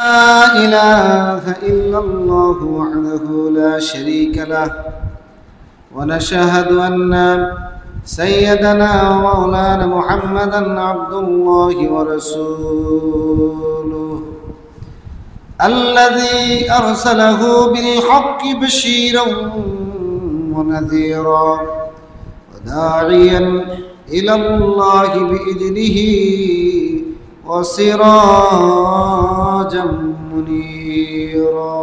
لا إله إلا الله وحده لا شريك له ونشهد أن سيدنا ومولانا محمدا عبد الله ورسوله الذي أرسله بالحق بشيرا ونذيرا وداعيا إلى الله بإذنه وسراجا منيرا.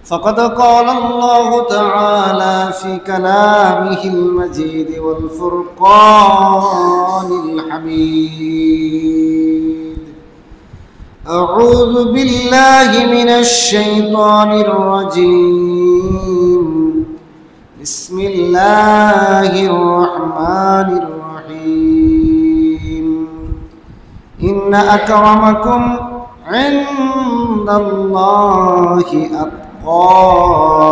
فقد قال الله تعالى في كلامه المجيد والفرقان الحميد: أعوذ بالله من الشيطان الرجيم. بسم الله الرحمن الرحيم. إن أكرمكم عند الله أتقاكم.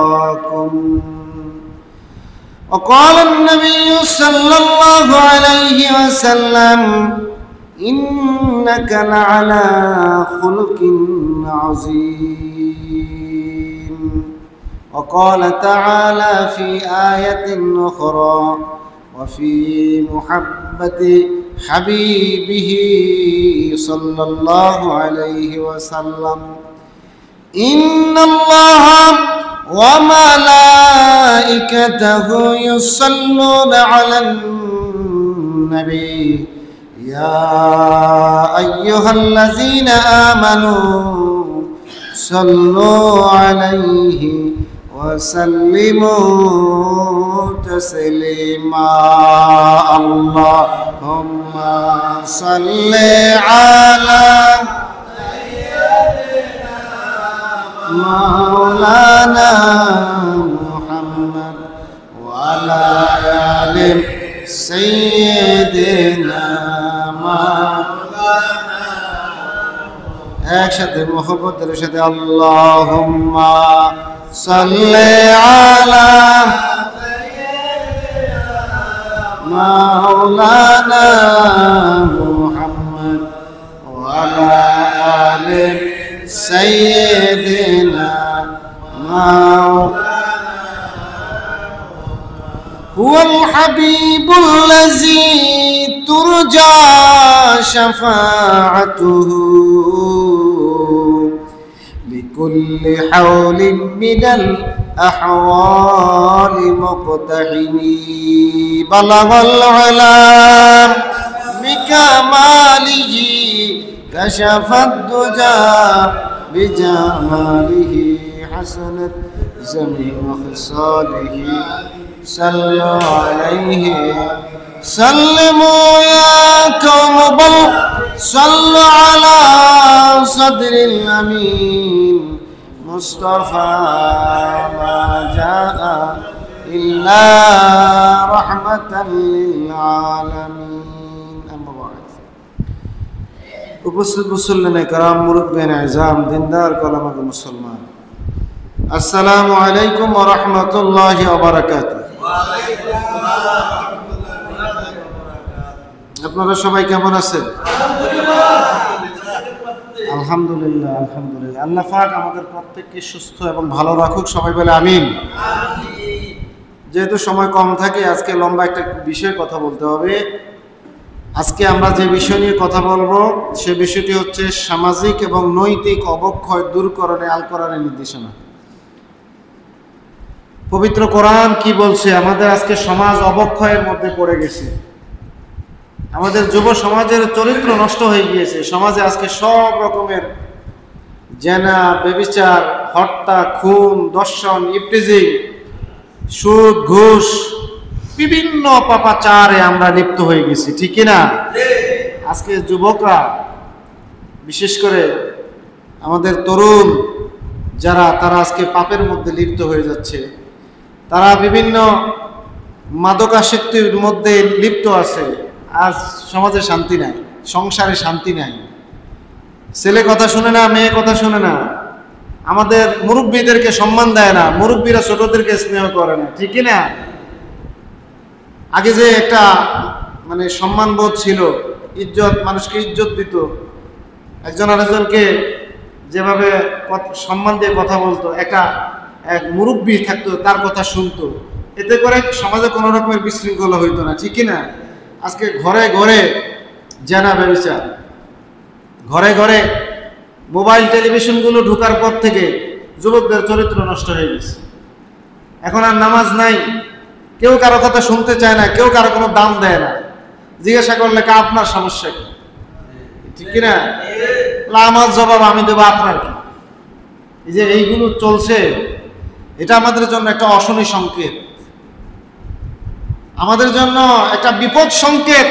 وقال النبي صلى الله عليه وسلم: إنك لعلى خلق عظيم. وقال تعالى في آية أخرى: وفي محبة حبيبه صلى الله عليه وسلم: إن الله وملائكته يصلون على النبي يا أيها الذين آمنوا صلوا عليه وسلموا تسليما. اللهم صل على سيدنا مولانا محمد وعلى آل سيدنا مولانا. একসাথে মোহব্বতের সাথে আল্লাহুম্মা সাল্লি আলা মাওলানা মুহাম্মদ ওয়া আলা আলি সাইয়্যিদিনা মাওলানা। হুয়াল হাবিবুল্লাযী তুরজা শাফাআতুহু بكل حول من الأحوال مقتحمي. بلغ العلا بكماله كشف الدجى بجماله حسنت جميع خصاله. صلوا عليه سلموا يا قوم بل صلوا على صدر الأمين مصطفى ما جاء إلا رحمة للعالمين. أما بعد. উপস্থিত মুসল্লিনে کرام মুরব্বিয়ানে আযম দিনদার কলমাকে মুসলমান, আসসালামু আলাইকুম ওয়া রাহমাতুল্লাহি ওয়া বারাকাতুহু। ওয়া আলাইকুম আসসালাম। আপনারা সবাই কেমন আছেন? আলহামদুলিল্লাহ আলহামদুলিল্লাহ। আল্লাহ পাক আমাদের প্রত্যেককে সুস্থ এবং ভালো রাখুক, সবাই বলে আমিন। যেহেতু সময় কম থাকে, আজকে লম্বা একটা বিষয়ে কথা বলতে হবে। আজকে আমরা যে বিষয় নিয়ে কথা বলবো সে বিষয়টি হচ্ছে সামাজিক এবং নৈতিক অবক্ষয় দূরকরণে আল কোরআনের নির্দেশনা। পবিত্র কোরআন কি বলছে? আমাদের আজকে সমাজ অবক্ষয়ের মধ্যে পড়ে গেছে। আমাদের যুব সমাজের চরিত্র নষ্ট হয়ে গিয়েছে। সমাজে আজকে সব রকমের জেনা, ব্যভিচার, হত্যা, খুন, দর্শন, ইফটিজিং, সুদ, ঘুষ, বিভিন্ন পাপাচারে আমরা লিপ্ত হয়ে গেছি, ঠিক কিনা? আজকে যুবকরা, বিশেষ করে আমাদের তরুণ যারা, তারা আজকে পাপের মধ্যে লিপ্ত হয়ে যাচ্ছে। তারা বিভিন্ন মাদকাসক্তির মধ্যে লিপ্ত আছে। আজ সমাজে শান্তি নাই, সংসারে শান্তি নাই। ছেলে কথা শুনে না, মেয়ে কথা শুনে না, আমাদের মুরব্বীদেরকে সম্মান দেয় না, মুরব্বীরা ছোটদেরকে স্নেহ করে না, ঠিক না? আগে যে একটা মানে সম্মানবোধ ছিল, ইজ্জত, মানুষকে ইজ্জত দিত, একজন আরেকজনকে যেভাবে সম্মান দিয়ে কথা বলতো, এক মুরব্বী থাকতো, তার কথা শুনতো, এতে করে সমাজে কোনো রকমের বিশৃঙ্খলা হইতো না, ঠিক না? আজকে ঘরে ঘরে জেনা ব্যভিচার, ঘরে ঘরে মোবাইল টেলিভিশনগুলো ঢোকার পর থেকে যুবকদের চরিত্র নষ্ট হয়ে গেছে। এখন আর নামাজ নাই, কেউ কারো কথা শুনতে চায় না, কেউ কারো কোনো দাম দেয় না। জিজ্ঞাসা করলে আপনার সমস্যা কি, ঠিক কিনা? আমার জবাব আমি দেবো, আপনার কি? এই যে এইগুলো চলছে, এটা আমাদের জন্য একটা অশনি সংকেত, আমাদের জন্য একটা বিপদ সংকেত।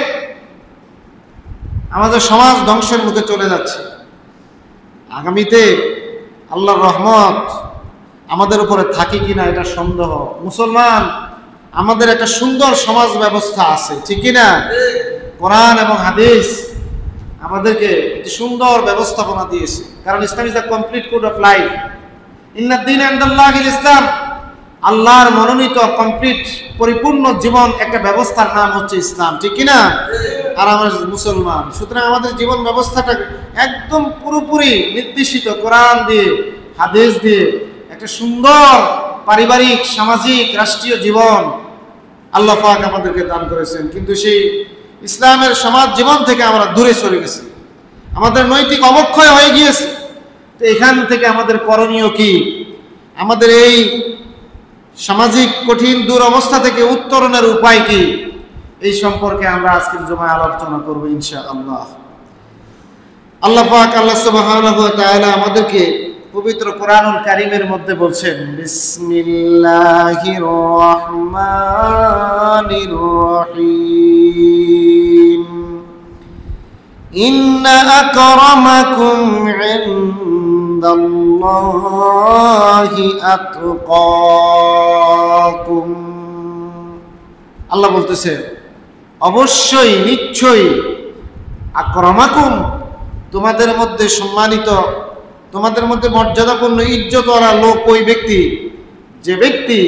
আমাদের সমাজ ধ্বংসের মুখে চলে যাচ্ছে। আগামীতে আল্লাহর রহমত আমাদের উপরে থাকে কিনা এটা সন্দেহ। মুসলমান, আমাদের একটা সুন্দর সমাজ ব্যবস্থা আছে, ঠিক কিনা? কোরআন এবং হাদিস আমাদেরকে একটি সুন্দর ব্যবস্থাপনা দিয়েছে, কারণ Islam is the complete code of life. ইন্নাদ দীন ইনদাল্লাহিল ইসলাম, আল্লাহর মনোনীত কমপ্লিট পরিপূর্ণ জীবন একটা ব্যবস্থার নাম হচ্ছে ইসলাম, ঠিক কিনা? আর আমরা মুসলমান, সুতরাং আমাদের জীবন ব্যবস্থাটা একদম পুরোপুরি নির্দেশিত কোরআন দিয়ে, হাদিস দিয়ে। একটা সুন্দর পারিবারিক, সামাজিক, রাষ্ট্রীয় জীবন আল্লাহ পাক আমাদেরকে দান করেছেন, কিন্তু সেই ইসলামের সমাজ জীবন থেকে আমরা দূরে সরে গেছি, আমাদের নৈতিক অবক্ষয় হয়ে গিয়েছে। তো এখান থেকে আমাদের করণীয় কি? আমাদের এই সামাজিক কঠিন দুরবস্থা থেকে উত্তরণের উপায় কি? এই সম্পর্কে আমরা আজকের জুমায় আলোচনা করব ইনশাআল্লাহ। আল্লাহ পাক, আল্লাহ সুবহানাহু ওয়া তাআলা আমাদেরকে পবিত্র কোরআনুল কারীমের মধ্যে বলছেন, বিসমিল্লাহির রহমানির রহিম, ইন্না আকরামাকুম ইনদাল্লাহি আতকাকুম। আল্লাহ বলতেছে, অবশ্যই, নিশ্চয়ই, আকরামাকুম, তোমাদের মধ্যে সম্মানিত, তোমাদের মধ্যে মর্যাদাপূর্ণ, ইজ্জতওয়ালা লোক ওই ব্যক্তি, যে ব্যক্তি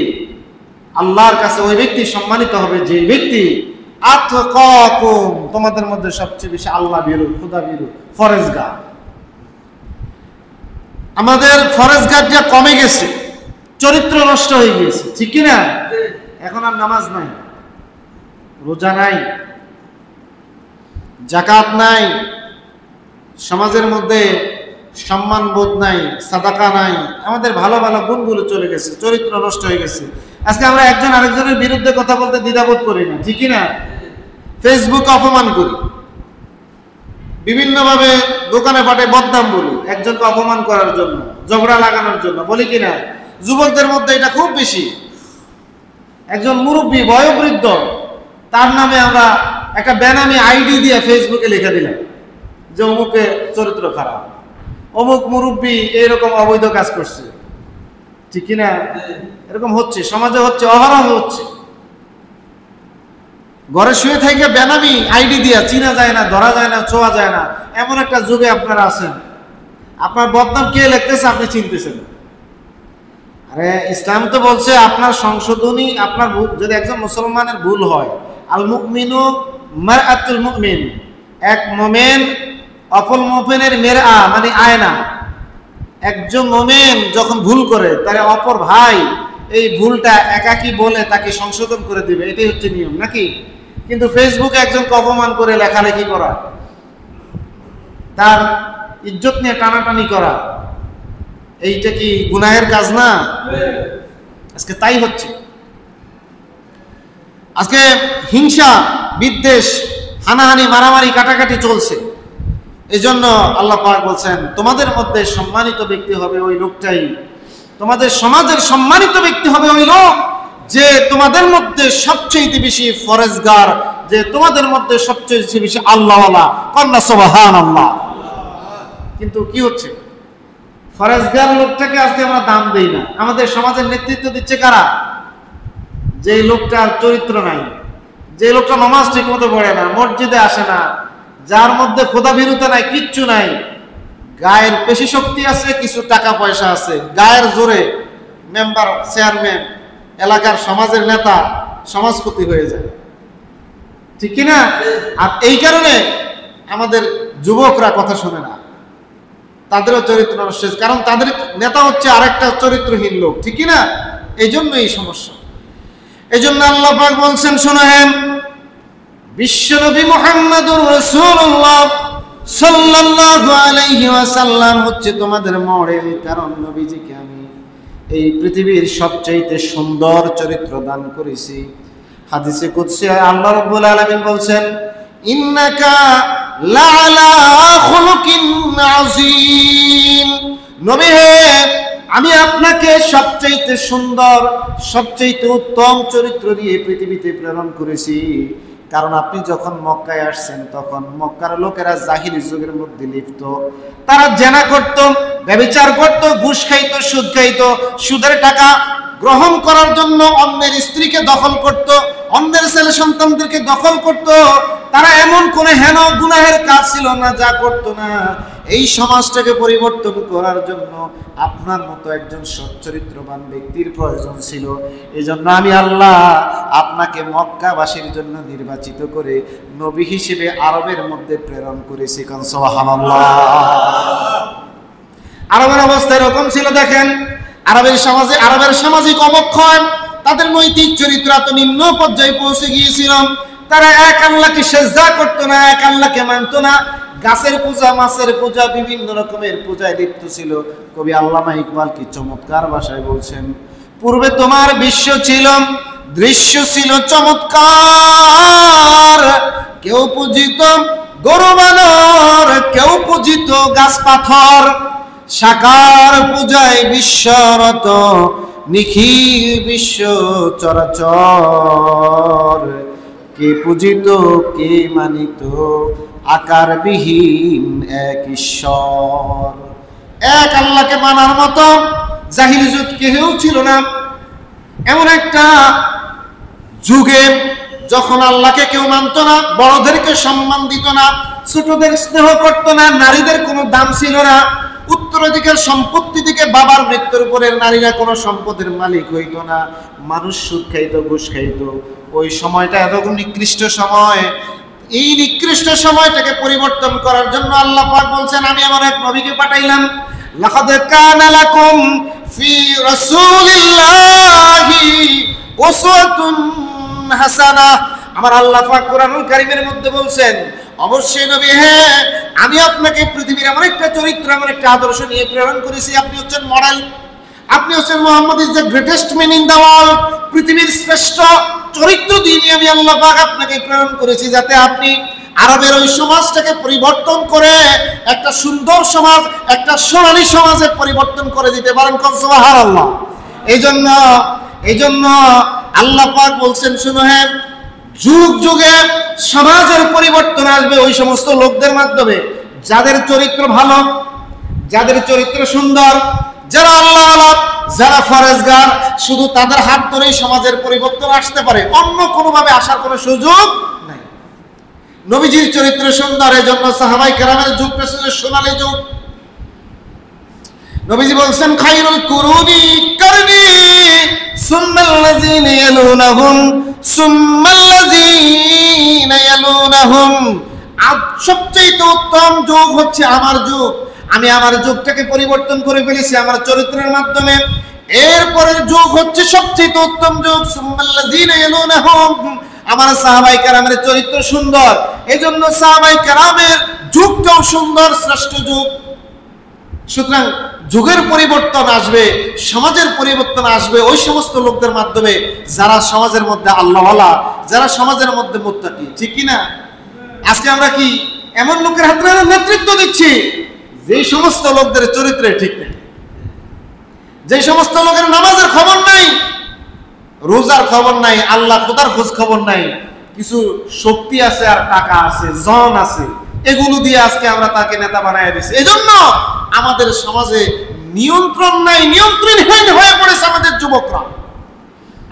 আল্লাহর কাছে, ওই ব্যক্তি সম্মানিত হবে যে ব্যক্তি আতকাকুম, তোমাদের মধ্যে সবচেয়ে বেশি আল্লাহ ভীরু, খোদা ভীরু, ফরেজগার। আমাদের ফরেজগারটা কমে গেছে, চরিত্র নষ্ট হয়ে গিয়েছে, ঠিক কিনা? এখন আর নামাজ নাই, রোজা নাই, যাকাত নাই, সমাজের মধ্যে সম্মান বোধ নাই, সাদাকা নাই, আমাদের ভালো ভালো গুণগুলো চলে গেছে, চরিত্র নষ্ট হয়ে গেছে। আজকে আমরা একজন আরেকজনের বিরুদ্ধে কথা বলতে দ্বিধাবোধ করি না, ঠিক না? ফেসবুকে অপমান করি, বিভিন্নভাবে দোকানে পাটে বদনাম বলি, একজনকে অপমান করার জন্য, ঝগড়া লাগানোর জন্য, বলি কিনা? যুবকদের মধ্যে এটা খুব বেশি। একজন মুরব্বী, বয়োবৃদ্ধ, তার নামে আমরা একটা বেনামি আইডি দিয়ে ফেসবুকে লিখে দিলাম যে অমুকে চরিত্র খারাপ, অমুক মুরব্বী এইরকম অবৈধ কাজ করছে, ঠিক কিনা? এরকম হচ্ছে, সমাজে হচ্ছে, অহরহ হচ্ছে। ঘরে শুয়ে থেকে বেনামি আইডি দিয়া, চিনা যায় না, ধরা যায় না, ছোঁয়া যায় না, এমন একটা যুগে আপনারা আছেন। আপনার বদনাম কে লিখতেছে আপনি চিনতেছেন? আরে ইসলাম তো বলছে আপনার সংশোধনী, আপনার যদি একজন মুসলমানের ভুল হয়, আল মুমিনু মারআতুল মুমিন, এক মুমিন অপর মুমিনের মিরআ মানে আয়না। একজন মুমিন যখন ভুল করে, তাহলে অপর ভাই এই ভুলটা একাকী বলে তাকে সংশোধন করে দিবে, এটাই হচ্ছে নিয়ম, নাকি? কিন্তু ফেসবুকে একজনকে অপমান করে লেখালেখি করা, তার ইজ্জত নিয়ে টানাটানি করা, এইটা কি গুনাহের কাজ না? আজকে তাই হচ্ছে। আজকে হিংসা, বিদ্বেষ, হানাহানি, মারামারি, কাটাকাটি চলছে। এই জন্য আল্লাহ পাক বলছেন, তোমাদের মধ্যে সম্মানিত ব্যক্তি হবে ওই লোকটাই, তোমাদের সমাজের সম্মানিত ব্যক্তি হবে ওই লোক যে তোমাদের মধ্যে সবচেয়ে বেশি ফরেজগার, যে তোমাদের মধ্যে সবচেয়ে বেশি আল্লাহওয়ালা। কন্যা সুবহানাল্লাহ। কিন্তু কি হচ্ছে? ফরেজগার লোকটাকে আজকে আমরা দাম দেই না। আমাদের সমাজের নেতৃত্ব দিচ্ছে কারা? যে লোকটার চরিত্র নাই, যে লোকটা নামাজ ঠিক মতো পড়ে না, মসজিদে আসে না, যার মধ্যে খোদাভীরুতা নাই, কিচ্ছু নাই, গায়ের পেশি শক্তি আছে, কিছু টাকা পয়সা আছে, গায়ের জোরে মেম্বার, চেয়ারম্যান, এলাকার সমাজের নেতা, সমাজপতি হয়ে যায়, ঠিক কিনা? আর এই কারণে আমাদের যুবকরা কথা শোনে না, তাদেরও চরিত্র নষ্ট হয়েছে, কারণ তাদের নেতা হচ্ছে আরেকটা চরিত্রহীন লোক, ঠিক না? এই জন্য এই সমস্যা। এই জন্য আল্লাহ পাক বলছেন, শোনেন, বিশ্বনবী মুহাম্মদুর রাসূলুল্লাহ সাল্লাল্লাহু আলাইহি ওয়াসাল্লাম হচ্ছে তোমাদের মডেল, কারণ নবীজিকে আমি এই পৃথিবীর সবচাইতে সুন্দর চরিত্র দান করেছি। হাদিসে কুদসি আল্লাহ রাব্বুল আলামিন বলছেন, ইন্নাকা লাআলা খুলুকিন আযীম, নবী হে, আমি আপনাকে সবচাইতে সুন্দর, সবচাইতে উত্তম চরিত্র দিয়ে পৃথিবীতে প্রেরণ করেছি। কারণ আপনি যখন মক্কায় আসছেন তখন মক্কার লোকেরা জাহিলি যুগের মধ্যে লিপ্ত। তারা জেনা করত, ব্যভিচার করত, ঘুষ খাইত, সুদ খাইত, সুদের টাকা গ্রহণ করার জন্য অন্যের স্ত্রীকে দখল করত, অন্যের ছেলে সন্তানদেরকে দখল করত। তারা এমন কোন হেন গুনাহের কাজ ছিল না যা করত না। এই সমাজটাকে পরিবর্তন করার জন্য আপনার মতো একজন সচ্চরিত্রবান ব্যক্তির প্রয়োজন ছিল। এই জন্য আমি আল্লাহ আপনাকে মক্কাবাসীর জন্য নির্বাচিত করে নবী হিসেবে আরবের মধ্যে প্রেরণ করেছি। সুবহানাল্লাহ। আরবের অবস্থা এরকম ছিল, দেখেন, আরবের সামাজিক অবক্ষয়, তাদের নৈতিক চরিত্র এত নিম্ন পর্যায়ে পৌঁছে গিয়েছিল। তারা এক আল্লাহকে সেজদা করতো না, এক আল্লাহকে মানতো না। গাছের পূজা, মাছের পূজা, বিভিন্ন রকমের পূজায় লিপ্ত ছিল। কবি আল্লামা ইকবাল কি চমৎকার ভাষায় বলছেন, পূর্বে তোমার বিশ্ব ছিল, দৃশ্য ছিল চমৎকার, কেউ পূজিত গরু বানর, কেউ পূজিত গাছ পাথর, সাকার পূজায় বিশ্বরত নিখিল বিশ্ব চরাচর, কে পূজিত কে মানিত আকারবিহীন এক ঈশ্বর। এক আল্লাহকে মানার মতো জাহিলি যুগ কেউ ছিল না। এমন একটা যুগে যখন আল্লাহকে কেউ মানত না, বড়দেরকে সম্মান দিত না, ছোটদের স্নেহ করত না, নারীদের কোনো দাম ছিল না, উত্তরাধিকার সম্পত্তি থেকে বাবার মৃত্যুর পরে নারীরা কোনো সম্পদের মালিক হইত না, মানুষ সুদ খাইত, ঘুষ খাইত। ওই সময়টা এরকম নিকৃষ্ট সময়। এই নিকৃষ্ট সময়টাকে পরিবর্তন করার জন্য আল্লাহ পাক বলছেন, আমি আমার এক নবীকে পাঠাইলাম। লাকাদ কানা লাকুম ফি রাসূলিল্লাহি উসওয়াতুন হাসানাহ। আমার আল্লাহ পাক কোরআনুল কারীমের মধ্যে বলছেন, অবশ্যই নবী, হ্যাঁ, আমি আপনাকে পৃথিবীর এমন একটা চরিত্র, এমন একটা আদর্শ নিয়ে প্রেরণ করেছি। আপনি হচ্ছেন মডেল, আপনি হচ্ছেন Muhammad is the greatest man in the world. পৃথিবীর শ্রেষ্ঠ চরিত্র দিয়ে আমি আল্লাহ পাক আপনাকে প্রেরণ করেছি, যাতে আপনি আরবের ওই সমাজটাকে পরিবর্তন করে একটা সুন্দর সমাজ, একটা সোনালী সমাজে পরিবর্তন করে দিতে পারেন। সুবহানাল্লাহ। এই জন্য আল্লাহ পাক বলছেন, শুনো, হ্যাঁ, যুগ যুগে সমাজের পরিবর্তন আসবে ওই সমস্ত লোকদের মাধ্যমে যাদের চরিত্র ভালো, যাদের চরিত্র সুন্দর, যারা আল্লাহ, যারা ফরেজগার। শুধু তাদের হাত ধরেই সমাজের পরিবর্তন আসতে পারে, অন্য কোনোভাবে আসার কোনো সুযোগ নাই। নবীজির চরিত্র সুন্দর, এই জন্য সাহাবায়ে কেরামের যুগটা ছিল সোনালী যুগ। নবীজি বলছেন, খায়রুল কুরুনি কারনি সুম্মাল্লাযিনা ইয়ালুনাহুম সুম্মাল্লাযিনা ইয়ালুনাহুম। সবচেয়ে উত্তম যুগ হচ্ছে আমার যুগ। আমি আমার যুগটাকে পরিবর্তন করে ফেলেছি আমার চরিত্রের মাধ্যমে। এরপরের যুগ হচ্ছে সবচেয়ে উত্তম যুগ, সুম্মাল্লাযিনা ইয়ালুনাহুম। আমার সাহাবায়ে কেরামের চরিত্র সুন্দর, এজন্য সাহাবায়ে কেরামের যুগটাও সুন্দর, শ্রেষ্ঠ যুগ। সুতরাং যুগের পরিবর্তন আসবে, সমাজের পরিবর্তন আসবে ওই সমস্ত লোকদের মাধ্যমে যারা সমাজের মধ্যে আল্লাহওয়ালা, যারা সমাজের মধ্যে মুত্তাকি, ঠিক কি না? আজকে আমরা কি এমন লোকের হাতে নেতৃত্ব দিচ্ছি যে সমস্ত লোকদের চরিত্রে ঠিক নেই, যে সমস্ত লোকের নামাজের খবর নাই, রোজার খবর নাই, আল্লাহ খোদার খোঁজ খবর নাই, কিছু শক্তি আছে আর টাকা আছে, জন আছে, এগুলো দিয়ে আজকে আমরা তাকে নেতা বানায় দিচ্ছি। এজন্য আমাদের সমাজে নিয়ন্ত্রণ নাই, নিয়ন্ত্রণহীন হয়ে পড়েছে আমাদের যুবকরা।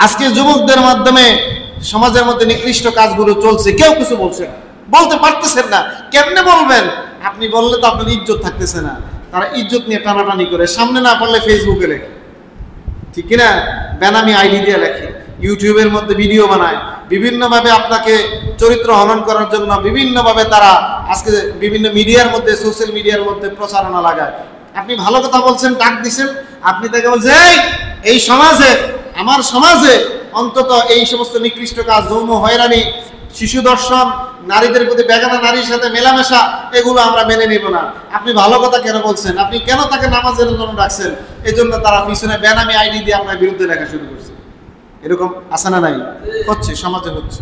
আজকে যুবকদের মাধ্যমে সমাজের মধ্যে নিকৃষ্ট কাজগুলো চলছে, কেউ কিছু বলছে না, বলতে পারতেছেন না। কেমনে বলবেন? আপনি বললে তো আপনার ইজ্জত থাকতেছে না। তারা ইজ্জত নিয়ে টানাটানি করে, সামনে না পারলে ফেসবুকে লেখে, ঠিক কিনা, বেনামি আইডি দিয়ে লেখে, ইউটিউবের মধ্যে ভিডিও বানায়, বিভিন্নভাবে আপনাকে চরিত্র হনন করার জন্য বিভিন্নভাবে তারা আজকে বিভিন্ন মিডিয়ার মধ্যে, সোশ্যাল মিডিয়ার মধ্যে প্রচারণা লাগায়। আপনি ভালো কথা বলছেন, ডাক দিছেন, আপনি তাকে বলছেন এই সমাজে, আমার সমাজে অন্তত এই সমস্ত নিকৃষ্ট কাজ, যৌন হয়রানি, শিশু দর্শন, নারীদের প্রতি বেগানা নারীর সাথে মেলামেশা, এগুলো আমরা মেনে নিব না। আপনি ভালো কথা কেন বলছেন? আপনি কেন তাকে নামাজের জন্য ডাকছেন? এই জন্য তারা পিছনে বেনামি আইডি দিয়ে আপনার বিরুদ্ধে লেখা শুরু করছে। এরকম আছে না নাই? হচ্ছে, সমাজে হচ্ছে।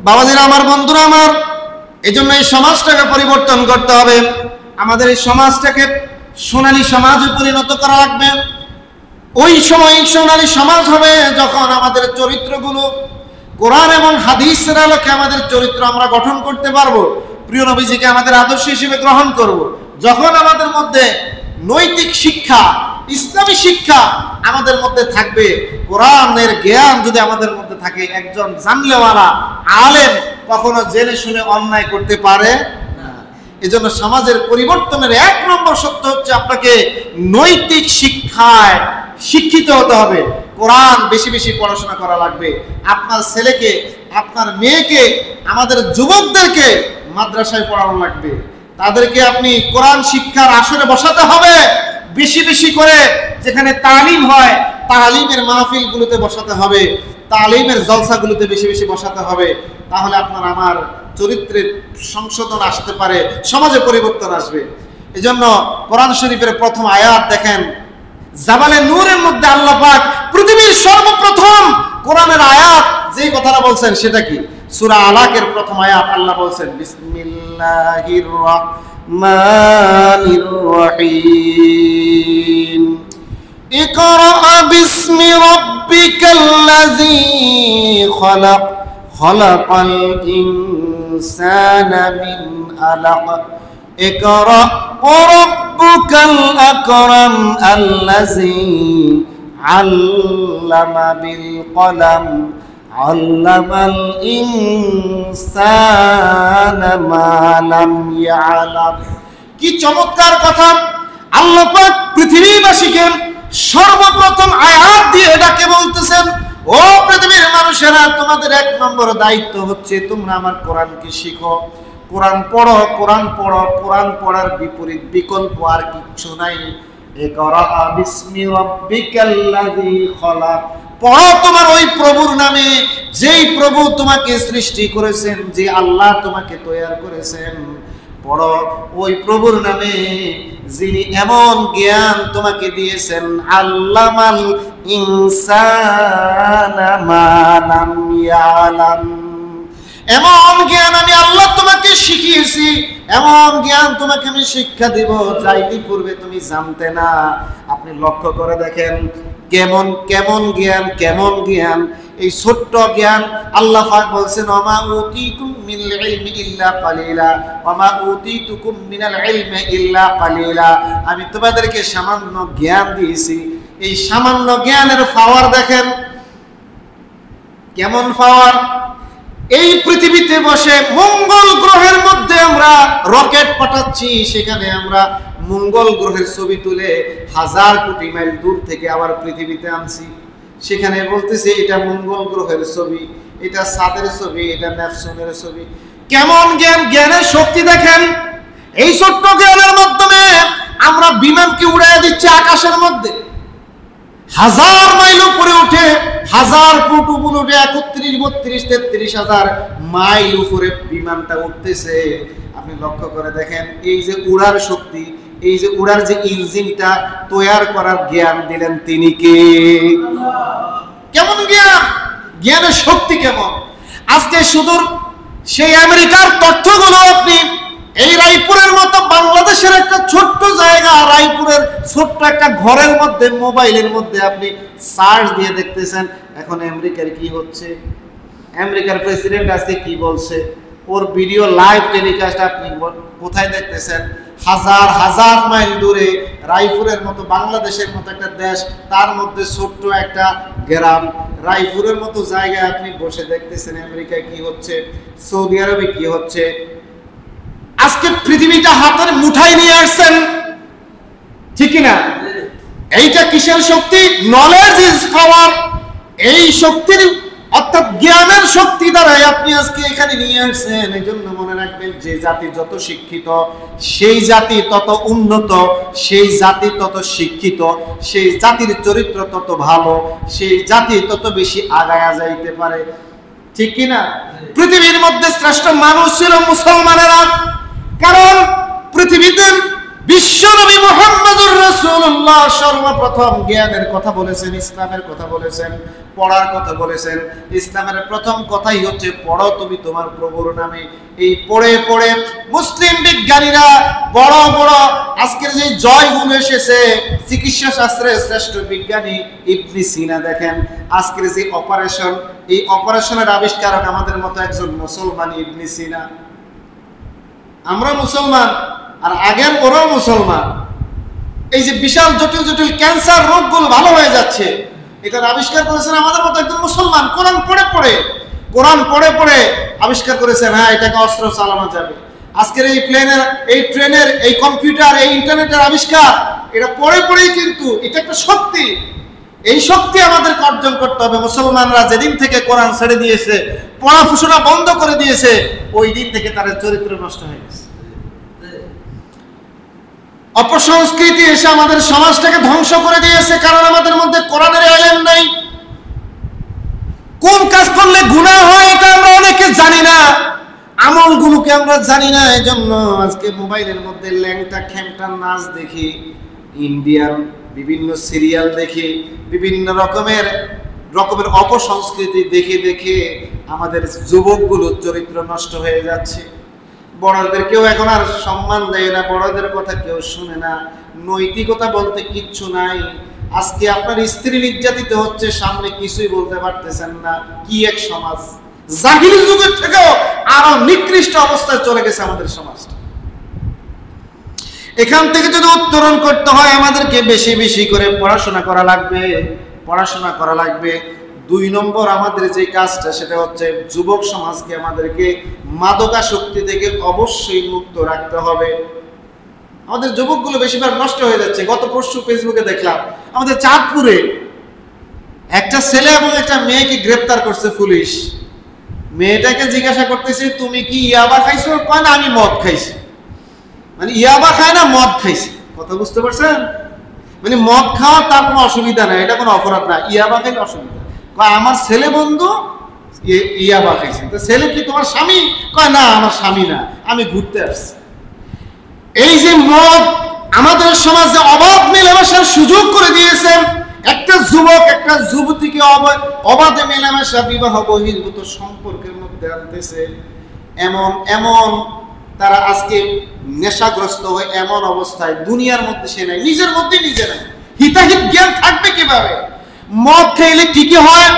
বাবাজিরা আমার, বন্ধুরা আমার, এই জন্য এই সমাজটাকে পরিবর্তন করতে হবে। আমাদের এই সমাজটাকে সোনালী সমাজে পরিণত করা লাগবে। ওই সময় সোনালী সমাজ হবে যখন আমাদের চরিত্রগুলো কোরআন এবং হাদিসের আলোকে আমাদের চরিত্র আমরা গঠন করতে পারবো, প্রিয় নবীজিকে আমাদের আদর্শ হিসেবে গ্রহণ করব। যখন আমাদের মধ্যে নৈতিক শিক্ষা, ইসলামী শিক্ষা আমাদের মধ্যে থাকবে, কোরআনের জ্ঞান যদি আমাদের মধ্যে থাকে, একজন জানলেওয়ালা আলেম কখনো জেনে শুনে অন্যায় করতে পারে না। এজন্য সমাজের পরিবর্তনের 1 নম্বর সত্য হচ্ছে আপনাকে নৈতিক শিক্ষায় শিক্ষিত হতে হবে। কোরআন বেশি বেশি পড়াশোনা করা লাগবে। আপনার ছেলেকে, আপনার মেয়েকে, আমাদের যুবকদেরকে মাদ্রাসায় পড়ানো লাগবে। তাদেরকে আপনি কোরআন শিক্ষার আসরে বসাতে হবে, বেশি বেশি করে যেখানে তালিম হয় তালিমের মাহফিলগুলোতে বসাতে হবে, তালিমের জলসাগুলোতে বেশি বেশি বসাতে হবে। তাহলে আপনার আমার চরিত্রের সংশোধন আসতে পারে, সমাজে পরিবর্তন আসবে। এজন্য কোরআন শরীফের প্রথম আয়াত দেখেন, জাবালে নূরের মধ্যে আল্লাহ পাক পৃথিবীর সর্বপ্রথম কোরআনের আয়াত যেই কথাটা বলছেন সেটা কি? সূরা আলাকের প্রথম আয়াত আল্লাহ বলছেন, বিসমিল্লাহির রাহমানির রহিম, ইকরা বিসমি রাব্বিকাল্লাযী খালাক, খালাকাল ইনসানা মিন আলাক, ইকরা রাব্বুকাল আকরাম আল্লাযী আল্লামা বিল কলম, আল্লামাল ইনসানা মা লাম ইয়ালাম। কি চমৎকার কথা! আল্লাহ পাক পৃথিবীবাসীকে সর্বপ্রথম আয়াত দিয়ে ডাকে বলতেছেন, ও পৃথিবীর মানুষেরা, তোমাদের 1 নম্বর দায়িত্ব হচ্ছে তোমরা আমার কোরআনকে শিখো, কোরআন পড়ো, কোরআন পড়ো। কোরআন পড়ার বিপরীত বিকল্প আর কিচ্ছু নাই। ইকরা বিসমি রাব্বিকাল্লাযী খালাক, পড়ো তোমার ওই প্রভুর নামে, যেই প্রভু তোমাকে সৃষ্টি করেছেন, যে আল্লাহ তোমাকে তৈরি করেছেন। পড়ো ওই প্রভুর নামে যিনি এমন জ্ঞান তোমাকে দিয়েছেন, আল্লামাল ইনসানা মা লাম ইয়ালাম। এমন জ্ঞান আমি আল্লাহ তোমাকে শিখিয়েছি, এমন জ্ঞান তোমাকে আমি শিক্ষা দিব যা ইতিপূর্বে তুমি জানতে না। আপনি লক্ষ্য করে দেখেন কেমন কেমন জ্ঞান, কেমন জ্ঞান। এই ছোট্ট জ্ঞান আল্লাহ পাক বলছেন, ওমা উতিতুম মিনাল ইলমি ইল্লা কালিলা, ওমা উতিতুকুম মিনাল ইলমি ইল্লা কালিলা। আমি তোমাদেরকে সামান্য জ্ঞান দিয়েছি। এই সামান্য জ্ঞানের পাওয়ার দেখেন, কেমন পাওয়ার! এই পৃথিবীতে বসে মঙ্গল গ্রহের মধ্যে আমরা রকেট পাঠাচ্ছি, সেখানে আমরা মঙ্গল গ্রহের ছবি তুলে 1000 কোটি মাইল দূর থেকে আবার পৃথিবীতে আনছি। সেখানে বলতেছে এটা মঙ্গল গ্রহের ছবি, এটা চাঁদের ছবি, এটা নেপচুনের ছবি। কেমন জ্ঞান! জ্ঞানের শক্তি দেখেন। এই ছোট্ট জ্ঞানের মাধ্যমে আমরা বিমানকে উড়াইয়া দিচ্ছি আকাশের মধ্যে, 1000 মাইল উপরে উঠে, 1000 ফুট উপরে উঠে 31, 32, 33,000 মাইল উপরে বিমানটা উঠতেছে। আপনি লক্ষ্য করে দেখেন, এই যে উড়ার শক্তি, এই যে উড়ার যে ইঞ্জিনটা তৈরি করার জ্ঞান দিলেন তিনি কে? কেমন জ্ঞান! জ্ঞানের শক্তি কেমন! আজকে সুদূর সেই আমেরিকার তথ্যগুলো আপনি এই রায়পুরের মতো বাংলাদেশের একটা ছোট্ট জায়গা, রায়পুরের ছোট্ট একটা ঘরের মধ্যে, মোবাইলের মধ্যে আপনি সার্চ দিয়ে দেখতেছেন এখন আমেরিকার কি হচ্ছে, আমেরিকার প্রেসিডেন্ট আজকে কি বলছে, ওর ভিডিও লাইভ টেলিকাস্ট আপনি কোথায় দেখতেছেন? 1000 মাইল দূরে রায়পুরের মতো, বাংলাদেশের মতো একটা দেশ, তার মধ্যে ছোট্ট একটা গ্রাম, রায়পুরের মতো জায়গায় আপনি বসে দেখতেছেন আমেরিকায় কি হচ্ছে, সৌদি আরবে কি হচ্ছে। আজকে পৃথিবীটা হাতের মুঠায় নিয়ে আসছেন, ঠিক কিনা? এইটা কিসের শক্তি? Knowledge is power. এই শক্তির অর্থাৎ জ্ঞানের শক্তি দ্বারাই আপনি আজকে এখানে নিয়ে আসছেন। এই জন্য মনে রাখবেন, যে জাতি যত শিক্ষিত সেই জাতি তত উন্নত, সেই জাতি তত শিক্ষিত, সেই জাতির চরিত্র তত ভালো, সেই জাতি তত বেশি আগায়া যাইতে পারে। ঠিক কিনা? পৃথিবীর মধ্যে শ্রেষ্ঠ মানুষ ছিল মুসলমানেরা, কারণ পৃথিবীতে বিশ্বনবী মুহাম্মদুর রাসূলুল্লাহ সর্বপ্রথম জ্ঞানের কথা বলেছেন, ইসলামের কথা বলেছেন, পড়ার কথা বলেছেন। ইসলামের প্রথম কথাই হচ্ছে পড়ো তুমি তোমার প্রভুর নামে। এই পড়ে পড়ে মুসলিম বিজ্ঞানীরা বড় বড় আজকের যে জয়গুলো এসেছে, চিকিৎসা শাস্ত্রের শ্রেষ্ঠ বিজ্ঞানী ইবনে সিনা, দেখেন আজকের যে অপারেশন, এই অপারেশনের আবিষ্কারক আমাদের মতো একজন মুসলমান ইবনে সিনা। আমরা মুসলমান, আর আগের ওরাও মুসলমান। এই যে বিশাল জটিল জটিল ক্যান্সার রোগগুলো ভালো হয়ে যাচ্ছে, এটার আবিষ্কার করেছেন আমাদের মতো একজন মুসলমান। কোরআন পড়ে পড়ে আবিষ্কার করেছেন, হ্যাঁ এটাকে অস্ত্র চালানো যাবে। আজকের এই প্লেনের, এই ট্রেনের, এই কম্পিউটার, এই ইন্টারনেটের আবিষ্কার, এটা পড়েই কিন্তু এটা একটা শক্তি। এই শক্তি আমাদেরকে অর্জন করতে হবে। মুসলমানরা যেদিন থেকে কোরআন ছেড়ে দিয়েছে, পড়াশোনা বন্ধ করে দিয়েছে, ওই দিন থেকে তাদের চরিত্র নষ্ট হয়ে গেছে। অপসংস্কৃতি এসে আমাদের সমাজটাকে ধ্বংস করে দিয়েছে, কারণ আমাদের মধ্যে কোরআনের ইলম নাই। কোন কাজ করলে গুনাহ হয় এটা আমরা অনেকে জানি না, আমলগুলোকে আমরা জানি না। এজন্য আজকে মোবাইলের মধ্যে ল্যাংটা খ্যাংটা নাচ দেখি, ইন্ডিয়ান বিভিন্ন সিরিয়াল দেখি, বিভিন্ন রকমের অপসংস্কৃতি দেখে আমাদের যুবকগুলোর চরিত্র নষ্ট হয়ে যাচ্ছে। বড়দের কেউ এখন আর সম্মান দেয় না, বড়দের কথা কেউ শুনে না, নৈতিকতা বলতে কিচ্ছু নাই। আজকে আপনার স্ত্রী নির্যাতিত হচ্ছে, সামনে কিছুই বলতে পারতেছেন না। কি এক সমাজ! জাহিলি যুগের থেকেও আরো নিকৃষ্ট অবস্থায় চলে গেছে আমাদের সমাজটা। এখান থেকে যদি উত্তরণ করতে হয়, আমাদেরকে বেশি বেশি করে পড়াশোনা করা লাগবে। 2 নম্বর আমাদের যে কাজটা, সেটা হচ্ছে যুবক সমাজকে আমাদেরকে মাদকাসক্তি থেকে অবশ্যই মুক্ত রাখতে হবে। আমাদের যুবকগুলো বেশিরভাগ নষ্ট হয়ে যাচ্ছে। গত পরশু ফেসবুকে দেখলাম, আমাদের চাঁদপুরে একটা ছেলে এবং একটা মেয়েকে গ্রেফতার করছে পুলিশ। মেয়েটাকে জিজ্ঞাসা করতেছে, তুমি কি ইয়াবা খাইছো? কয় না, আমি মদ খাইছি। মানে ইয়াবা খায় না, মদ খাইছে। কথা বুঝতে পারছেন? মানে মদ খাওয়া তার কোনো অসুবিধা নাই, এটা কোনো অপরাধ না। ইয়াবা খাইলে অসুবিধা। আমার ছেলে বন্ধু ইয়াবা খাইছে। তো ছেলে কি তোমার স্বামী? কয় না, আমার স্বামী না, আমি ঘুরতে আসছি। এই যে মদ আমাদের সমাজে অবাধ মেলামেশার সুযোগ করে দিয়েছে। একটা যুবক একটা যুবতীকে অবাধে মেলামেশা, বিবাহ বহির্ভূত সম্পর্কের মধ্যে আনতেছে। এমন তারা আজকে নেশাগ্রস্ত হয়ে এমন অবস্থায় দুনিয়ার মধ্যে সে নাই, নিজের মধ্যে নিজে নাই। হিতাহিত জ্ঞান থাকবে কিভাবে? মদ খাইলে কি কি হয়?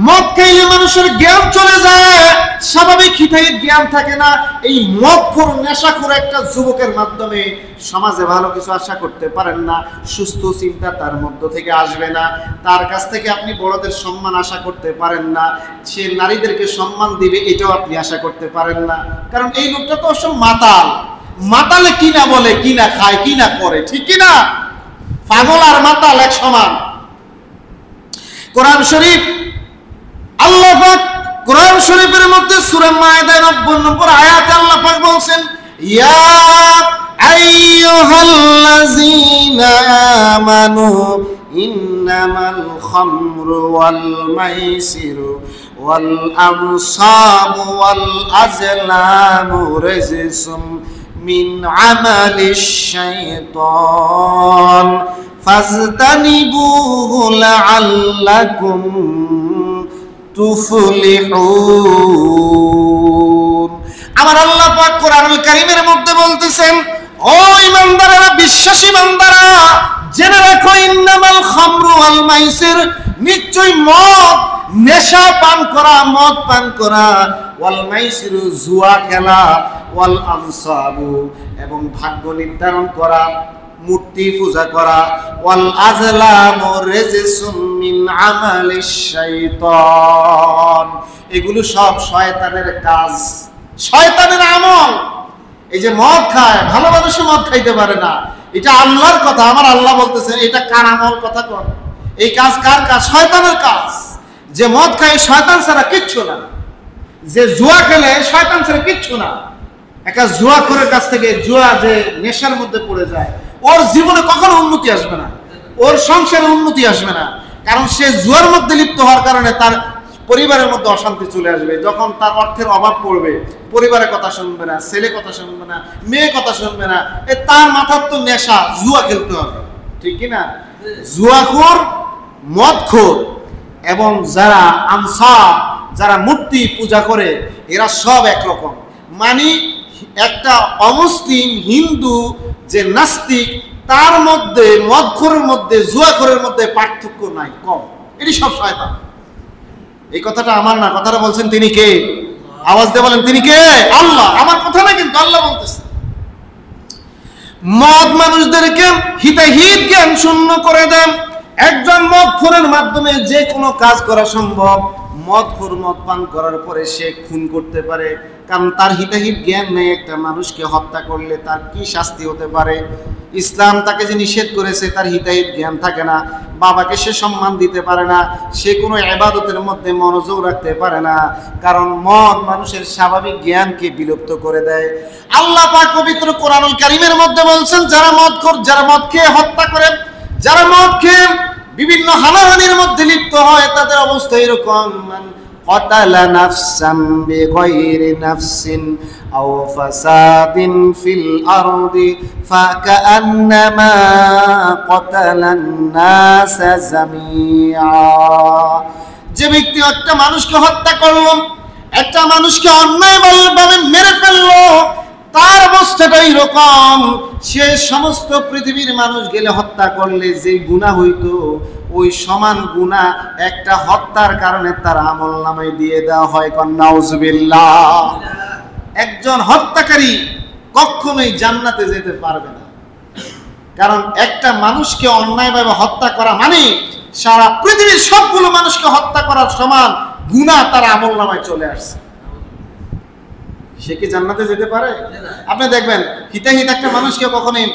মদ খাইলে মানুষের জ্ঞান চলে যায়, স্বাভাবিক হিতাহিত জ্ঞান থাকে না। এই মদখোর নেশাখোর একটা যুবকের মাধ্যমে সমাজে ভালো কিছু আশা করতে পারেন না। সুস্থ চিন্তা তার মধ্য থেকে আসবে না। তার কাছ থেকে আপনি বড়দের সম্মান আশা করতে পারেন না। সে নারীদেরকে সম্মান দিবে, এটাও আপনি আশা করতে পারেন না। কারণ এই লোকটা তো সব মাতালে কি না বলে, কি না খায়, কি না করে, ঠিক কি না? পাগল আর মাতাল এক সমান। কোরআন শরীফ, আল্লাহ পাক কোরআন শরীফের মধ্যে সূরা মায়েদার 90 নম্বর আয়াতে আল্লাহ পাক বলছেন, ইয়া আইয়ুহাল্লাযীনা আমানু ইন্নামাল খামরু ওয়াল মাইসিরু ওয়াল আনসাবু ওয়াল আজলামু রিজসুম মিন আমালিশ শাইতান ফাজতানিবুহু লাআল্লাকুম তুফলিহুন। আমার আল্লাহ পাক কোরআনুল কারীমের মধ্যে বলতেছেন, ও ঈমানদাররা, বিশ্বাসী বান্দারা, জেনে রাখো, ইন্নামাল খামরু ওয়াল মাইসির, নিশ্চয়ই মদ, নেশা পান করা, মদ পান করা, ওয়াল মাইসিরু, জুয়া খেলা, ওয়াল আনসাবু, এবং ভাগ্য নির্ধারণ করা, মূর্তি পূজা করা, ওয়াল আজলামু রিজসুম মিন আমালিশ শাইতান, এগুলো সব শয়তানের কাজ, শয়তানের আমল। এই যে মদ খায়, ভালো মানুষে মদ খাইতে পারে না, এটা আল্লাহর কথা। আমার আল্লাহ বলতেছেন এটা কার আমল? কথা কর, এই কাজ কার কাজ? শয়তানের কাজ। যে মদ খায় শয়তান ছাড়া কিচ্ছু না, যে জুয়া খেলে শয়তান ছাড়া কিচ্ছু না। একটা জুয়াখোরের কাছ থেকে, জুয়া যে নেশার মধ্যে পড়ে যায়, ওর জীবনে কখনো উন্নতি আসবে না, ওর সংসারে উন্নতি আসবে না। কারণ সে জুয়ার মধ্যে লিপ্ত হওয়ার কারণে তার পরিবারের মধ্যে অশান্তি চলে আসবে। যখন তার অর্থের অভাব পড়বে, পরিবারের কথা শুনবে না, ছেলে কথা শুনবে না, মেয়ে কথা শুনবে না। তার মাথার তো নেশা, জুয়া খেলতে হবে, ঠিক কিনা? জুয়াখোর, মদখোর এবং যারা আনসার, যারা মূর্তি পূজা করে, এরা সব একরকম। মানে একটা অমুসলিম হিন্দু যে নাস্তিক, তার মধ্যে মদখোরের মধ্যে, জুয়াখোরের মধ্যে পার্থক্য নাই, কম। এটি সব শয়তান। এই কথাটা আমার না, কথাটা বলছেন তিনি কে? আওয়াজ দিয়ে বলেন তিনি কে? আল্লাহ। আমার কথা না কিন্তু, আল্লাহ বলতেছে। মদ মানুষদেরকে হিতাহিত জ্ঞান শূন্য করে দেন। একজন মদখোরের মাধ্যমে যে কোনো কাজ করা সম্ভব। মদখোর মদ পান করার পরে সে খুন করতে পারে, কারণ তার হিতাহিত জ্ঞান নেই। একটা মানুষকে হত্যা করলে তার কি শাস্তি হতে পারে? ইসলাম তাকে যে নিষেধ করেছে, তার হিতাহিত জ্ঞান থাকে না। বাবাকে সে সম্মান দিতে পারে না, সে কোনো ইবাদতের মধ্যে মনোযোগ রাখতে পারে না, কারণ মদ মানুষের স্বাভাবিক জ্ঞানকে বিলুপ্ত করে দেয়। আল্লাহ পাক পবিত্র কোরআনুল কারীমের মধ্যে বলছেন, যারা মদখোর, যারা মদ খেয়ে হত্যা করে, যারা মদ খেয়ে বিভিন্ন হানাহানির মধ্যে লিপ্ত হয়, তাদের অবস্থা এরকম। قتل نفسا بغير نفس أو فساد في الأرض فكأنما قتل الناس جميعا। যে ব্যক্তি একটা মানুষকে হত্যা করলো, একটা মানুষকে অন্যায়ভাবে মেরে ফেললো, তার অবস্থাটা এরকম। সে সমস্ত পৃথিবীর মানুষ গেলে হত্যা করলে যে গুনাহ হইতো, ওই সমান গুনাহ একটা হত্যার কারণে তার আমলনামায় দিয়ে দেওয়া হয়। নাউজুবিল্লাহ। একজন হত্যাকারী কখনোই জান্নাতে যেতে পারবে না, কারণ একটা মানুষকে অন্যায়ভাবে হত্যা করা মানে সারা পৃথিবীর সবগুলো মানুষকে হত্যা করার সমান গুনাহ তার আমলনামায় চলে আসছে। সে কি জান্নাতে যেতে পারে? আপনি দেখবেন হিতাহিত একটা মানুষকে কখনোই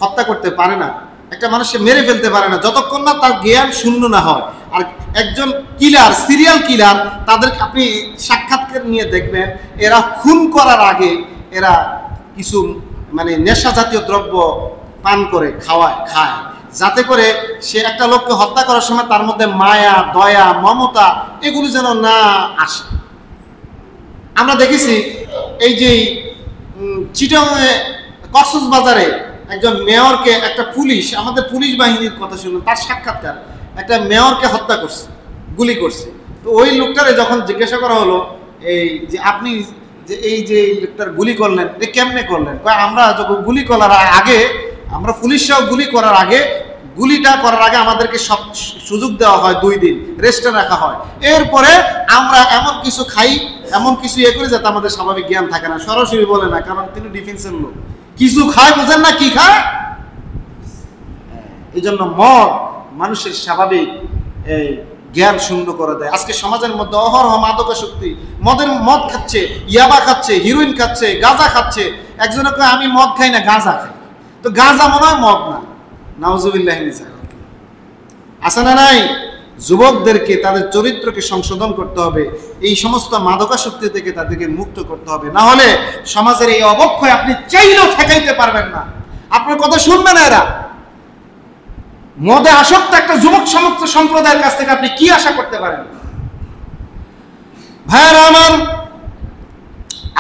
হত্যা করতে পারে না, একটা মানুষকে মেরে ফেলতে পারে না, যতক্ষণ না তার জ্ঞান শূন্য না হয়। আর একজন কিলার, সিরিয়াল কিলার, তাদেরকে আপনি সাক্ষাৎকার নিয়ে দেখবেন, এরা খুন করার আগে এরা কিছু মানে নেশা জাতীয় দ্রব্য পান করে, খায়, যাতে করে সে একটা লোককে হত্যা করার সময় তার মধ্যে মায়া, দয়া, মমতা এগুলো যেন না আসে। আমরা দেখেছি এই যে চিটাগাংয়ে, কক্সবাজারে একজন মেয়রকে একটা পুলিশ, আমাদের পুলিশ বাহিনীর কথা শুনুন, তার সাক্ষাৎকার, একটা মেয়রকে হত্যা করছে, গুলি করছে। তো ওই লোকটারে যখন জিজ্ঞাসা করা হলো, এই যে আপনি যে এই যে লোকটার গুলি করলেন, কেমনে করলেন? আমরা যখন গুলি করার আগে, আমরা পুলিশরাও গুলি করার আগে, গুলিটা করার আগে আমাদেরকে সব সুযোগ দেওয়া হয়, 2 দিন রেস্টে রাখা হয়। এরপরে আমরা এমন কিছু খাই, এমন কিছু করি যাতে আমাদের স্বাভাবিক জ্ঞান থাকে না। সরাসরি বলে না, কারণ তিনি ডিফেন্সের লোক, কিছু খায়, বুঝেন না কি খায়। এই জন্য মদ মানুষের স্বাভাবিক জ্ঞান শূন্য করে দেয়। আজকে সমাজের মধ্যে অহরহ মাদকাসক্তি, মদ খাচ্ছে, ইয়াবা খাচ্ছে, হিরোইন খাচ্ছে, গাঁজা খাচ্ছে। একজনে কয় আমি মদ খাই না, গাঁজা খাই। তো গাঁজা মনে হয় মদ না। নাউজুবিল্লাহ। আছে না নাই? যুবকদেরকে তাদের চরিত্রকে সংশোধন করতে হবে, এই সমস্ত মাদকাসক্তি থেকে তাদেরকে মুক্ত করতে হবে। না হলে সমাজের এই অবক্ষয় আপনি চাইলেও ঠেকাইতে পারবেন না। আপনার কথা শুনবে না এরা। মদে আসক্ত একটা যুবক সম্প্রদায়ের কাছ থেকে আপনি কি আশা করতে পারেন? ভাইরা আমার,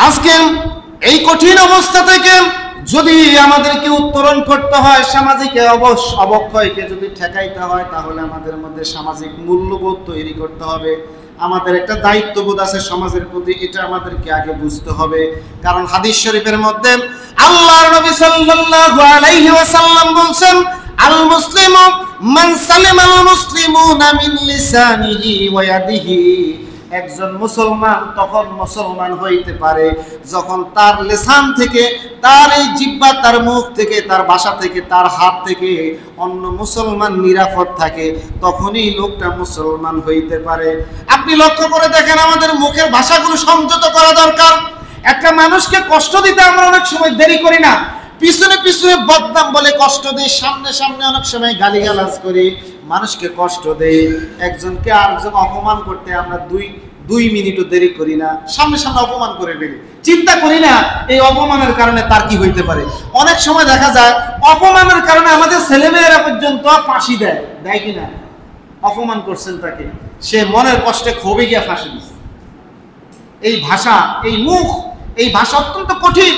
আজকে এই কঠিন অবস্থা থেকে যদি আমাদেরকে উত্তরণ করতে হয়, সামাজিক অবক্ষয়কে যদি ঠেকাইতে হয়, তাহলে আমাদের মধ্যে সামাজিক মূল্যবোধ তৈরি করতে হবে। আমাদের একটা দায়িত্ববোধ আছে সমাজের প্রতি, এটা আমাদেরকে আগে বুঝতে হবে। কারণ হাদিস শরীফের মধ্যে আল্লাহর নবী সাল্লাল্লাহু আলাইহি ওয়াসাল্লাম বলেন, আল মুসলিমু মান সালিমাল মুসলিমুনা মিন লিসানিহি ওয়া ইয়াদিহি। একজন মুসলমান তখন মুসলমান হইতে পারে যখন তার লিসান থেকে, তার এই জিহ্বা, তার মুখ থেকে, তার ভাষা থেকে, তার হাত থেকে অন্য মুসলমান নিরাপদ থাকে, তখনই লোকটা মুসলমান হইতে পারে। আপনি লক্ষ্য করে দেখেন, আমাদের মুখের ভাষাগুলো সংযত করা দরকার। একটা মানুষকে কষ্ট দিতে আমরা অনেক সময় দেরি করি না, পিছনে পিছনে বদনাম বলে কষ্ট দেই, সামনে সামনে অনেক সময় গালিগালাজ করি, মানুষকে কষ্ট দেই। একজনকে আরেকজন অপমান করতে আমরা দুই মিনিটও দেরি করি না, সামনে সামনে অপমান করে ফেলি, চিন্তা করি না এই অপমানের কারণে তার কি হইতে পারে। অনেক সময় দেখা যায় অপমানের কারণে আমাদের ছেলেমেয়েরা পর্যন্ত ফাঁসি দেয় কিনা, অপমান করছেন তাকে, সে মনের কষ্টে ক্ষোভে গিয়ে ফাঁসি দিচ্ছে। এই ভাষা, এই মুখ, এই ভাষা অত্যন্ত কঠিন।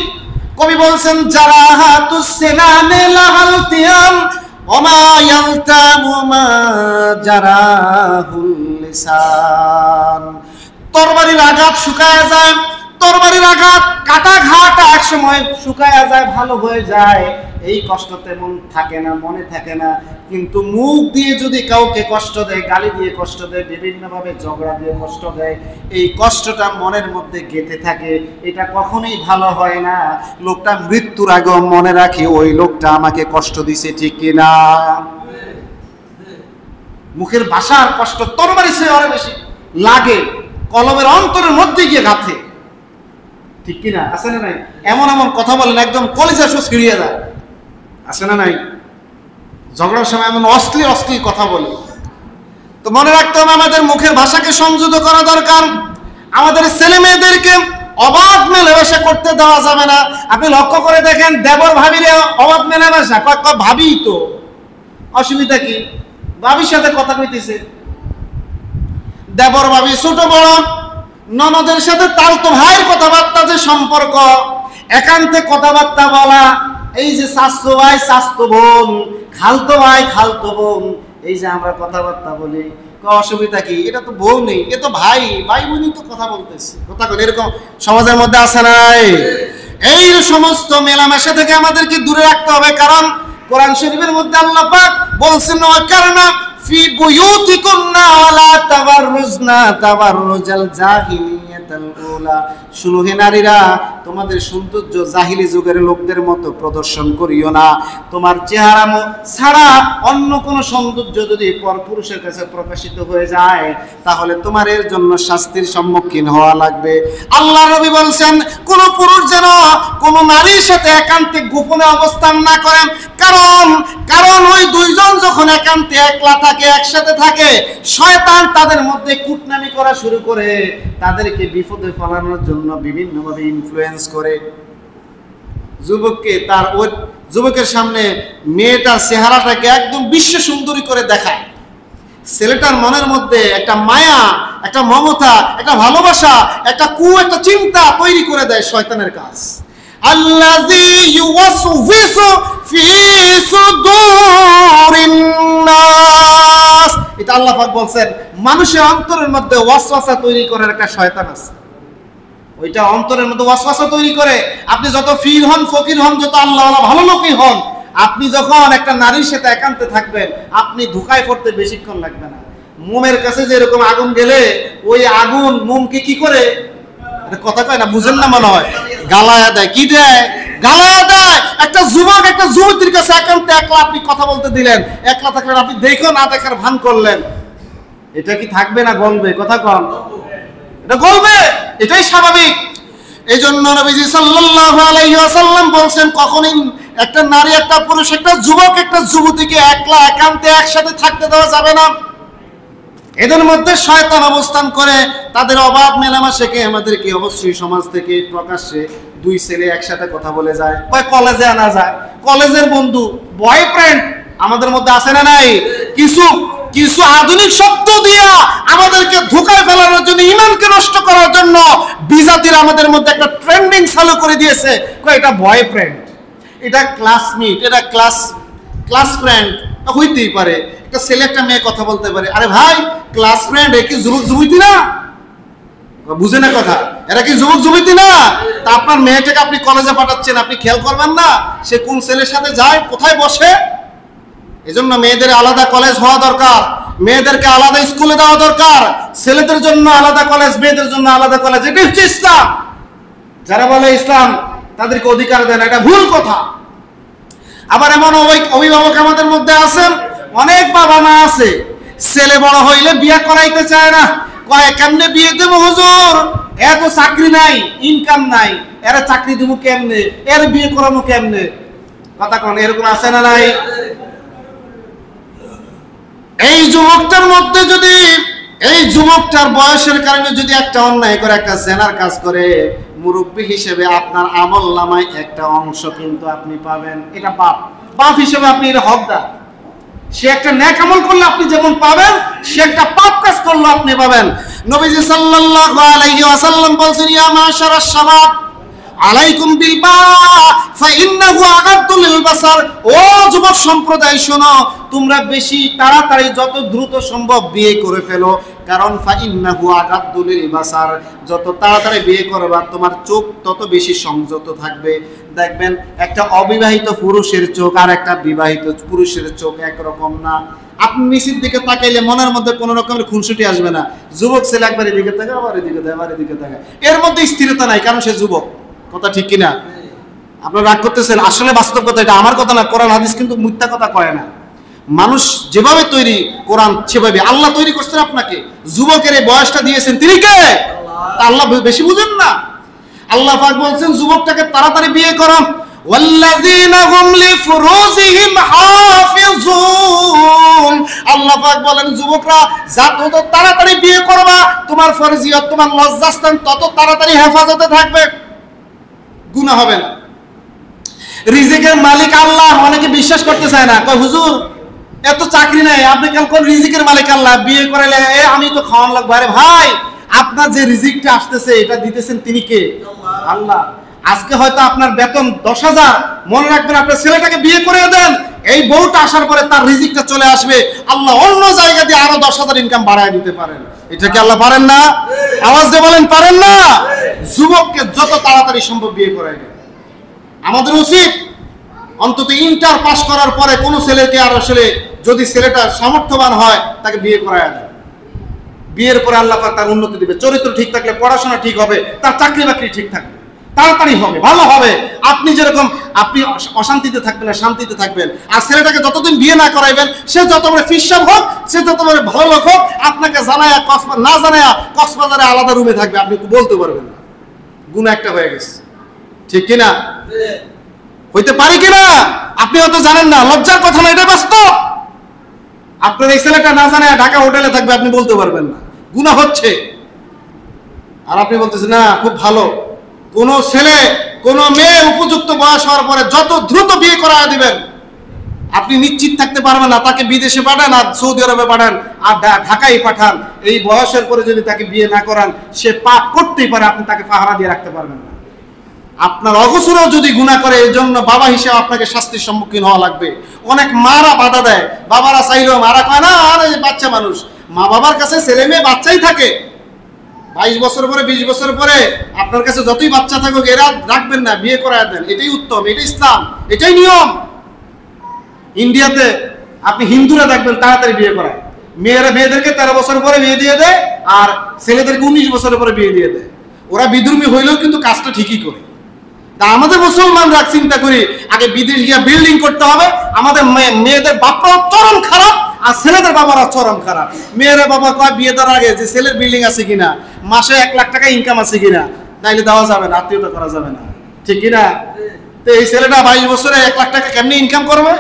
কবি বলছেন যারা হাতুসেনানে লাহালতিয়াম ওমা ইয়ালতামু মা জারাহুল লিসান। তরবারির আঘাত শুকায় যায়, তরবারির আঘাত কাটা ঘাটা এক সময় শুকায় যায়, ভালো হয়ে যায়, এই কষ্ট তেমন থাকে না, মনে থাকে না। কিন্তু মুখ দিয়ে যদি কাউকে কষ্ট দেয়, গালি দিয়ে কষ্ট দেয়, বিভিন্নভাবে ঝগড়া দিয়ে কষ্ট দেয়, এই কষ্টটা মনের মধ্যে গেঁথে থাকে, এটা কখনোই ভালো হয় না। লোকটা মৃত্যুর আগেও মনে রাখে ওই লোকটা আমাকে কষ্ট দিছে, ঠিক কিনা? মুখের ভাষার কষ্ট তরবারি চেয়ে আরো বেশি লাগে, কলমের অন্তরের মধ্যে গিয়ে গাঁথে, ঠিক কিনা? আছে না নাই? এমন এমন কথা বলেন একদম কলিজা সব ছিঁড়িয়ে যায়, আছে না নাই? ঝগড়ার সময় এমন অশ্লীল অশ্লীল কথা বলে। তো মনে রাখতে হবে আমাদের মুখের ভাষাকে সংযত করা দরকার। আমাদের ছেলে মেয়েদেরকে অবাধ মেলামেশা করতে দেওয়া যাবে না। আপনি লক্ষ্য করে দেখেন, দেবর ভাবিরে অবাধ মেলামেশা, ভাবি তো অসুবিধা কি, ভাবির সাথে কথা কইতেছে। দেবর ভাবি, ছোট বড় ননদের সাথে তালতো ভাইয়ের কথাবার্তা যে সম্পর্ক, একান্তে কথাবার্তা বলা, এই যে শাস্তো ভাই শাস্তো বোন, খালতো ভাই খালতো বোন, এই যে আমরা কথাবার্তা বলি, অসুবিধা কি? এটা তো বউ নেই, এ তো ভাই, ভাই বোনই তো কথা বলতেছে, কথা বলে, এরকম সমাজের মধ্যে আছে নাই? এই সমস্ত মেলামেশা থেকে আমাদেরকে দূরে রাখতে হবে। কারণ কোরআন শরীফের মধ্যে আল্লাহ পাক বলছেন ওয়াকারনা ফি বুয়ুতিকুন্না ওয়ালা তাবাররুজনা তাবাররুজাল জাহিলিয়াতাল উলা। শুনো হে নারীরা, তোমাদের সৌন্দর্য জাহিলি যুগের লোকদের মতো প্রদর্শন করিও না। তোমার চেহারা ছাড়া অন্য কোনো সৌন্দর্য যদি পরপুরুষের কাছে প্রকাশিত হয়ে যায়, তাহলে তোমার এর জন্য শাস্তির সম্মুখীন হওয়া লাগবে। আল্লাহ নবী বলছেন কোন পুরুষ যেন কোন নারীর সাথে একান্তে গোপনে অবস্থান না করেন। কারণ ওই দুইজন যখন একান্তে একলা থাকে, একসাথে থাকে, শয়তান তাদের মধ্যে কুটনামি করা শুরু করে, তাদেরকে বিপদে ফেলানোর জন্য বিভিন্নভাবে ইনফ্লুয়েন্স করে। যুবকের সামনে মেয়েটার চেহারাটাকে একদম বিশ্ব সুন্দরী করে দেখায়, ছেলেটার মনের মধ্যে একটা মায়া, একটা মমতা, একটা ভালোবাসা, একটা একটা চিন্তা তৈরি করে দেয় শয়তানের কাজ। আল্লাযী ইউওয়াসওয়িসু ফি সুদুরিন নাস, এটা আল্লাহ পাক বলছেন মানুষের অন্তরের মধ্যে ওয়াসওয়াসা তৈরি করার একটা শয়তান আছে। ওইটা অন্তরের মধ্যে ওয়াসওয়াসা তৈরি করে। আপনি যত ফির হন, ফকির হন, যত আল্লাহওয়ালা ভালো লোকই হন, আপনি যখন একটা নারীর সাথে একান্তে থাকবেন, আপনি ধোঁকায় পড়তে বেশিক্ষণ লাগবে না। মোমের কাছে যেরকম আগুন গেলে ওই আগুন মোমকে কি করে, কথা কয় না, বুঝেন না মনে হয়, গালায়া দেয়। কি দেয়? গালায়া দেয়। একটা যুবক একটা যুবতীর কাছে একান্তে একলা আপনি কথা বলতে দিলেন, একলা থাকলেন, আপনি দেখো না দেখার ভান করলেন, এটা কি থাকবে না গলবে? কথা কন, এটা গলবে, এটাই স্বাভাবিক। এই জন্য নবীজি সাল্লাল্লাহু আলাইহি ওয়াসাল্লাম বলছেন কখনোই একটা নারী, একটা পুরুষ, একটা যুবক, একটা যুবতীকে একলা একান্তে একসাথে থাকতে দেওয়া যাবে না। এদের মধ্যে শয়তান অবস্থান করে, তাদের অবাধ মেলামেশাকে আমাদেরকে অবশ্যই সমাজ থেকে প্রকাশ্যে দুই ছেলে একসাথে কথা বলে যায়, কলেজে আনা যায়, কলেজের বন্ধু, বয়ফ্রেন্ড আমাদের মধ্যে আছে না নাই? কিছু আধুনিক শব্দ দিয়া আমাদেরকে ধোঁকায় ফেলানোর জন্য, ইমানকে নষ্ট করার জন্য বিজাতির আমাদের মধ্যে একটা ট্রেন্ডিং চালু করে দিয়েছে। এটা বয়ফ্রেন্ড, এটা ক্লাসমেট, এটা ক্লাস ফ্রেন্ড হইতেই পারে। একটা ছেলে একটা মেয়ে কথা বলতে পারে, আরে ভাই ক্লাস ফ্রেন্ড, এ কি যুবক যুবতী না? বুঝে না কথা, এরা কি যুবক যুবতী না? তা আপনার মেয়েটাকে আপনি কলেজে পাঠাচ্ছেন, আপনি খেয়াল করবেন না সে কোন ছেলের সাথে যায়, কোথায় বসে? এজন্য মেয়েদের আলাদা কলেজ হওয়া দরকার, মেয়েদেরকে আলাদা স্কুলে দেওয়া দরকার, ছেলেদের জন্য আলাদা কলেজ, মেয়েদের জন্য আলাদা কলেজ। এটা হচ্ছে ইসলাম। যারা বলে ইসলাম তাদেরকে অধিকার দেয় না, এটা ভুল কথা। আবার এমন অভিভাবক আমাদের মধ্যে আছেন, অনেক বাবা মা আছে, ছেলে বড় হইলে বিয়ে করাইতে চায় না, কয় কেমনে বিয়ে দেবো হুজুর, এত চাকরি নাই, ইনকাম নাই, এরা চাকরি দেবো কেমনে, এর বিয়ে করাবো কেমনে? কথা কোন এরকম আছে না নাই? এই যুবকটার মধ্যে যদি, এই যুবকটার বয়সের কারণে যদি একটা অন্যায় করে, একটা জেনার কাজ করে, মুরব্বী হিসেবে আপনার আমল নামায় একটা অংশ কিন্তু আপনি পাবেন। এটা বাপ হিসেবে আপনি এর হকদার। সে একটা নেক আমল করলে আপনি যেমন পাবেন, সে একটা পাপ কাজ করলে আপনি পাবেন। নবীজি সাল্লাল্লাহু আলাইহি ওয়াসাল্লাম বলেছেন, ইয়া মাশারাশ শাবাব আলাইকুম বিল বা ফাইন্নাহু আগাদ্দু লিল বাসার। ও যুবক সম্প্রদায় শোনো, তোমরা বেশি তাড়াতাড়ি যত দ্রুত সম্ভব বিয়ে করে ফেলো, কারণ ফাইন্নাহু আগাদ্দু লিল বাসার, যত তাড়াতাড়ি বিয়ে করবা তোমার চোখ তত বেশি সংযত থাকবে। দেখবেন একটা অবিবাহিত পুরুষের চোখ আর একটা বিবাহিত পুরুষের চোখ একরকম না। আপনি নিচের দিকে তাকাইলে মনের মধ্যে কোনো রকমের খুনসুটি আসবে না। যুবক ছেলে একবার এদিকে তাকায়, আবার এদিকে তাকায়, আবার এদিকে তাকায়, এর মধ্যে স্থিরতা নাই, কারণ সে যুবক। কথা ঠিক কিনা? আপনারা রাগ করতেছেন, আসলে বাস্তব কথা, এটা আমার কথা না, কোরআন হাদিস কিন্তু মিথ্যা কথা কয় না। মানুষ যেভাবে তৈরি, কোরআন সেভাবে। আল্লাহ তৈরি করছেন আপনাকে, যুবকের এই বয়সটা দিয়েছেন, তিনি কে? আল্লাহ বেশি বুঝেন না। আল্লাহ পাক বলছেন যুবকটাকে তাড়াতাড়ি বিয়ে করো। ওয়াল্লাযীনা হুম লিফুরুজিহিম হাফিজুন। আল্লাহ পাক বলেন যুবকরা যত তাড়াতাড়ি বিয়ে করবা, তোমার ফরজিয়ত, তোমার লজ্জাস্থান তত তাড়াতাড়ি হেফাজতে থাকবে, গুনাহ হবে না। রিজিকের মালিক আল্লাহ, অনেকে বিশ্বাস করতে চায় না, কয় হুজুর এত চাকরি নাই, আপনি কাল কোন রিজিকের মালিক আল্লাহ, বিয়ে করাইলে আমি তো খাওয়ান লাগবো। আরে ভাই, আপনার যে রিজিকটা আসতেছে এটা দিতেছেন তিনি কে? আল্লাহ। আজকে হয়তো আপনার বেতন 10,000, মনে রাখবেন আপনার ছেলেটাকে বিয়ে করে দেন, এই বউটা আসার পরে তার রিজিকটা চলে আসবে, আল্লাহ অন্য জায়গা দিয়ে আরো 10,000 ইনকাম বাড়ায় দিতে পারেন। এটা কি আল্লাহ পারেন না? আওয়াজ দিয়ে বলেন পারেন না? যুবককে যত তাড়াতাড়ি সম্ভব বিয়ে করাইবে। আমাদের উচিত অন্তত ইন্টার পাস করার পরে কোনো ছেলেকে, আর আসলে যদি ছেলেটা সামর্থ্যবান হয় তাকে বিয়ে করায় দেয়। বিয়ের পরে আল্লাহ পাক তার উন্নতি দিবে। চরিত্র ঠিক থাকলে পড়াশোনা ঠিক হবে, তার চাকরি বাকরি ঠিক থাকবে, তাড়াতাড়ি হবে, ভালো হবে। আপনি যেরকম আপনি অশান্তিতে থাকবেন না, শান্তিতে থাকবেন। আর ছেলেটাকে যতদিন বিয়ে না করাইবেন, সে যত বড় ফিসাব হোক, সে যত বড় ভালো লোক হোক, আপনাকে জানায়া না জানায়া কক্সবাজারে আলাদা রুমে থাকবে, আপনি বলতে পারবেন না। গুনাহ একটা হয়ে গেছে, ঠিক কিনা? হইতে পারে কিনা? আপনি হয়তো জানেন না, লজ্জার কথা না, এটা বাস্তব। আপনার এই ছেলেটা না জানায় ঢাকা হোটেলে থাকবে, আপনি বলতে পারবেন না, গুনাহ হচ্ছে। আর আপনি বলতেছেন না খুব ভালো। কোন ছেলে, কোন মেয়ে উপযুক্ত বয়স হওয়ার পরে যত দ্রুত বিয়ে করা দিবেন, আপনি নিশ্চিত থাকতে পারবেন না। তাকে বিদেশে পাঠান, আর সৌদি আরবে পাঠান, আর ঢাকায় পাঠান, এই বয়সের পরে যদি তাকে বিয়ে না করান, সে পাপ করতেই পারে, আপনি তাকে পাহারা দিয়ে রাখতে পারবেন না। আপনার অগোচরেও যদি গুনাহ করে, এই জন্য বাবা হিসেবে আপনাকে শাস্তির সম্মুখীন হওয়া লাগবে। অনেক মারা বাধা দেয়, বাবারা চাইলেও, মারা কয় না আরে বাচ্চা মানুষ। মা বাবার কাছে ছেলে মেয়ে বাচ্চাই থাকে। 22 বছর পরে, 20 বছর পরে আপনার কাছে যতই বাচ্চা থাকুক, এরা রাখবেন না, বিয়ে করায় দেন। এটাই উত্তম, এটাই ইসলাম, এটাই নিয়ম। ইন্ডিয়াতে আপনি হিন্দুরা দেখবেন তাড়াতাড়ি বিয়ে করায়, মেয়েদেরকে 13 বছর পরে বিয়ে দিয়ে দেয়, আর ছেলেদেরকে 19 বছরের পরে বিয়ে দিয়ে দেয়। ওরা বিধর্মী হইলেও কিন্তু কাজটা ঠিকই করে। তা আমাদের মুসলমানরা চিন্তা করি আগে বিদেশ গিয়ে বিল্ডিং করতে হবে। আমাদের মেয়েদের বাপরা চরম খারাপ, আর ছেলেদের বাবারা চরম খারাপ। মেয়েরা বাবা কয় বিয়ে দেওয়ার আগে যে ছেলের বিল্ডিং আছে কিনা, মাসে 1 লাখ টাকা ইনকাম আছে কিনা, তাইলে দেওয়া যাবে না, আত্মীয়তা করা যাবে না, ঠিক কিনা? তো এই ছেলেটা 22 বছরে 1 লাখ টাকা কেমনি ইনকাম করবে,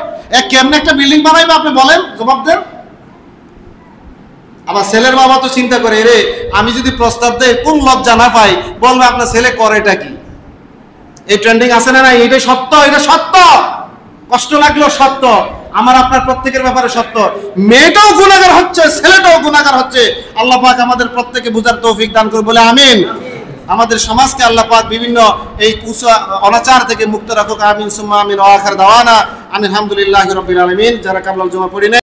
কেমনে একটা বিল্ডিং বানাইবে, আপনি বলেন, জবাব দেন। আবার ছেলের বাবা তো চিন্তা করে, রে আমি যদি প্রস্তাব দেই কোন লজ্জা না পাই, বলবে আপনার ছেলে করে এটা কি। এই ট্রেন্ডিং আছে না? এটা সত্য, এটা সত্য, কষ্ট লাগলেও সত্য, আমার আপনার প্রত্যেকের ব্যাপারে সত্য। মেয়েটাও গুনাহগার হচ্ছে, ছেলেটাও গুনাহগার হচ্ছে। আল্লাহ পাক আমাদের প্রত্যেকে বুঝার তৌফিক দান করে, বলে আমিন। আমাদের সমাজকে আল্লাহ পাক বিভিন্ন এই অনাচার থেকে মুক্ত রাখুক, আমিন সুম্মা আমিন। ওয়া আখির দাওয়ানা আলহামদুলিল্লাহি রাব্বিল আলামিন। যারা কাবলাল জুমা পড়ি